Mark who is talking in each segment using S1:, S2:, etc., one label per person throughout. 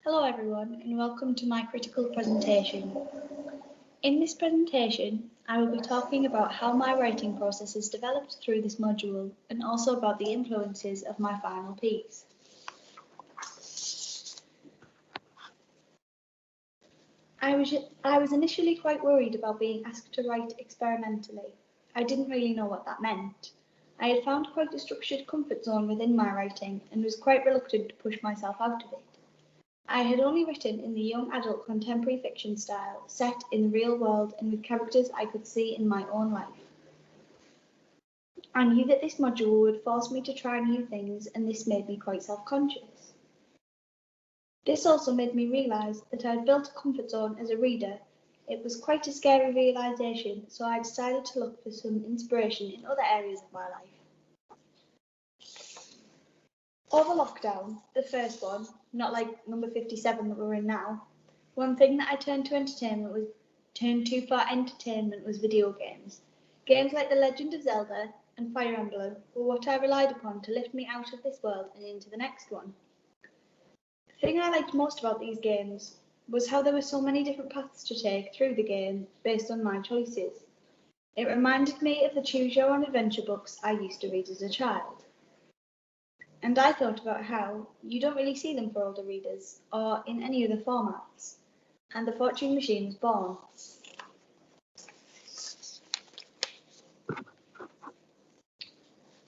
S1: Hello everyone and welcome to my critical presentation. In this presentation, I will be talking about how my writing process has developed through this module and also about the influences of my final piece. I was initially quite worried about being asked to write experimentally. I didn't really know what that meant. I had found quite a structured comfort zone within my writing and was quite reluctant to push myself out of it. I had only written in the young adult contemporary fiction style, set in the real world and with characters I could see in my own life. I knew that this module would force me to try new things, and this made me quite self-conscious. This also made me realise that I had built a comfort zone as a reader. It was quite a scary realisation, so I decided to look for some inspiration in other areas of my life. Over lockdown, the first one, not like number 57 that we're in now, one thing that I turned to for entertainment was video games. Games like The Legend of Zelda and Fire Emblem were what I relied upon to lift me out of this world and into the next one. The thing I liked most about these games was how there were so many different paths to take through the game based on my choices. It reminded me of the Choose Your Own Adventure books I used to read as a child. And I thought about how you don't really see them for older readers or in any other formats. And the Fortune Machine was born.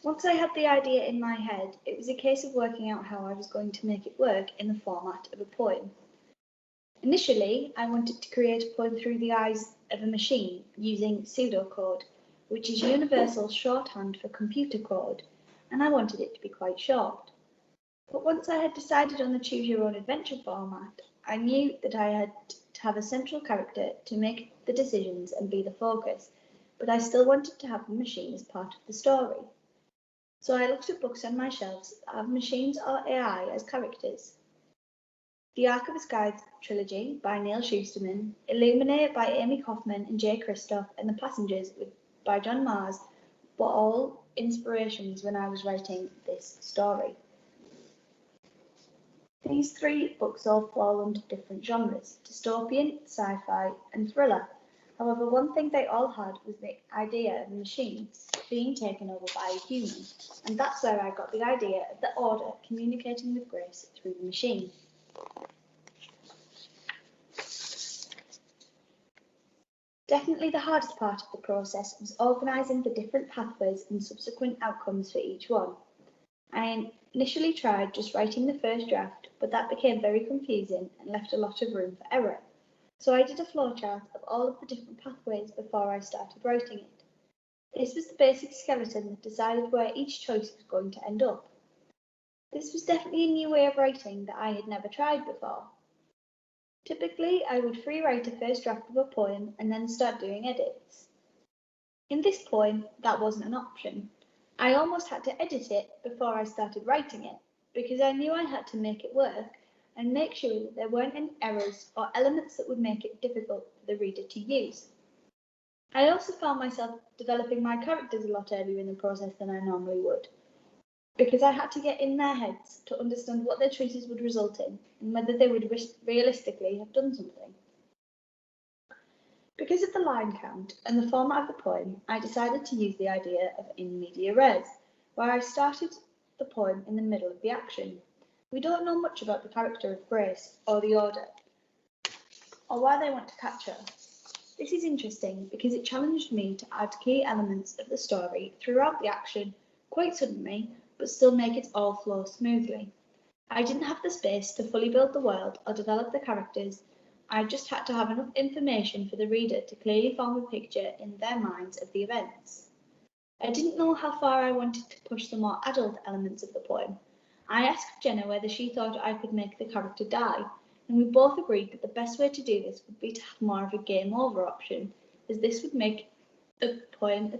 S1: Once I had the idea in my head, it was a case of working out how I was going to make it work in the format of a poem. Initially, I wanted to create a poem through the eyes of a machine using pseudocode, which is universal shorthand for computer code, and I wanted it to be quite short. But once I had decided on the Choose Your Own Adventure format, I knew that I had to have a central character to make the decisions and be the focus, but I still wanted to have the machine as part of the story. So I looked at books on my shelves that have machines or AI as characters. The Archivist Guide trilogy by Neal Shusterman, Illuminae by Amy Kaufman and Jay Kristoff, and The Passengers by John Marrs were all inspirations when I was writing this story. These three books all fall under different genres: dystopian, sci-fi, and thriller. However, one thing they all had was the idea of a machine being taken over by a human, and that's where I got the idea of the Order communicating with Grace through the machine. Definitely the hardest part of the process was organising the different pathways and subsequent outcomes for each one. I initially tried just writing the first draft, but that became very confusing and left a lot of room for error. So I did a flowchart of all of the different pathways before I started writing it. This was the basic skeleton that decided where each choice was going to end up. This was definitely a new way of writing that I had never tried before. Typically, I would free write a first draft of a poem and then start doing edits. In this poem, that wasn't an option. I almost had to edit it before I started writing it, because I knew I had to make it work and make sure that there weren't any errors or elements that would make it difficult for the reader to use. I also found myself developing my characters a lot earlier in the process than I normally would, because I had to get in their heads to understand what their choices would result in and whether they would realistically have done something. Because of the line count and the format of the poem, I decided to use the idea of in media res, where I started the poem in the middle of the action. We don't know much about the character of Grace or the Order, or why they want to catch her. This is interesting because it challenged me to add key elements of the story throughout the action quite suddenly, but still make it all flow smoothly. I didn't have the space to fully build the world or develop the characters. I just had to have enough information for the reader to clearly form a picture in their minds of the events. I didn't know how far I wanted to push the more adult elements of the poem. I asked Jenna whether she thought I could make the character die, and we both agreed that the best way to do this would be to have more of a game over option, as this would make the poem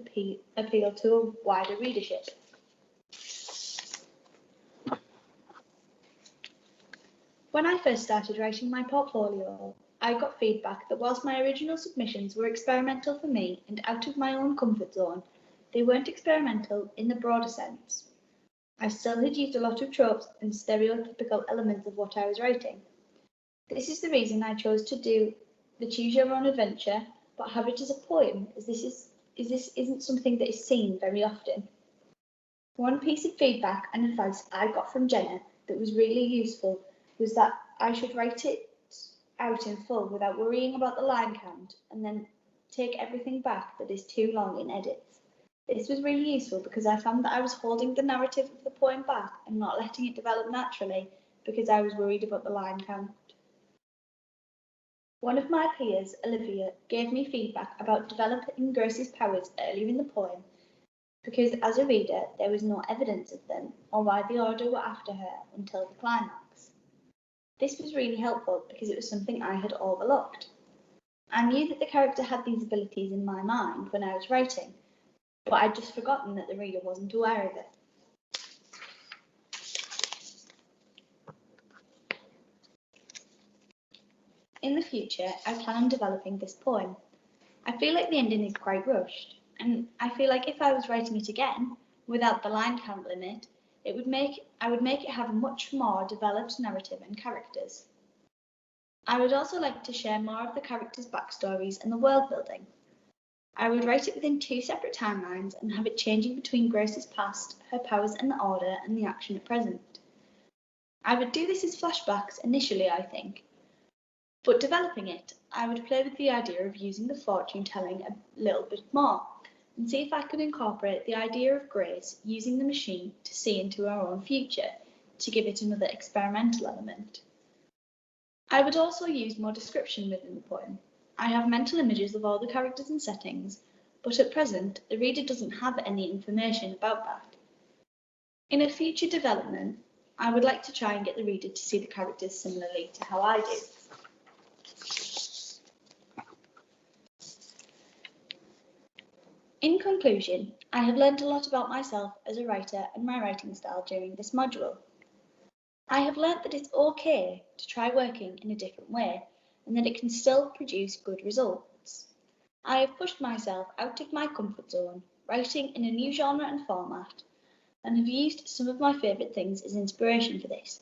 S1: appeal to a wider readership. When I first started writing my portfolio, I got feedback that whilst my original submissions were experimental for me and out of my own comfort zone, they weren't experimental in the broader sense. I still had used a lot of tropes and stereotypical elements of what I was writing. This is the reason I chose to do the Choose Your Own Adventure, but have it as a poem, as this isn't something that is seen very often. One piece of feedback and advice I got from Jenna that was really useful was that I should write it out in full without worrying about the line count and then take everything back that is too long in edits. This was really useful because I found that I was holding the narrative of the poem back and not letting it develop naturally because I was worried about the line count. One of my peers, Olivia, gave me feedback about developing Grace's powers earlier in the poem because as a reader there was no evidence of them or why the Order were after her until the climax. This was really helpful because it was something I had overlooked. I knew that the character had these abilities in my mind when I was writing, but I'd just forgotten that the reader wasn't aware of it. In the future, I plan on developing this poem. I feel like the ending is quite rushed, and I feel like if I was writing it again, without the line count limit, I would make it have a much more developed narrative and characters. I would also like to share more of the characters' backstories and the world building. I would write it within 2 separate timelines and have it changing between Grace's past, her powers and the Order, and the action at present. I would do this as flashbacks initially, I think, but developing it, I would play with the idea of using the fortune telling a little bit more and see if I could incorporate the idea of Grace using the machine to see into her own future to give it another experimental element. I would also use more description within the poem. I have mental images of all the characters and settings, but at present the reader doesn't have any information about that. In a future development, I would like to try and get the reader to see the characters similarly to how I do. In conclusion, I have learned a lot about myself as a writer and my writing style during this module. I have learnt that it's okay to try working in a different way and that it can still produce good results. I have pushed myself out of my comfort zone, writing in a new genre and format, and have used some of my favourite things as inspiration for this.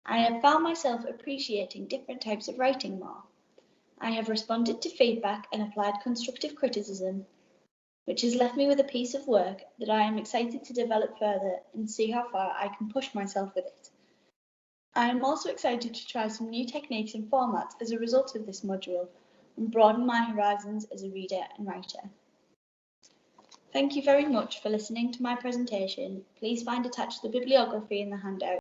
S1: I have found myself appreciating different types of writing more. I have responded to feedback and applied constructive criticism, which has left me with a piece of work that I am excited to develop further and see how far I can push myself with it. I am also excited to try some new techniques and formats as a result of this module and broaden my horizons as a reader and writer. Thank you very much for listening to my presentation. Please find attached the bibliography in the handout.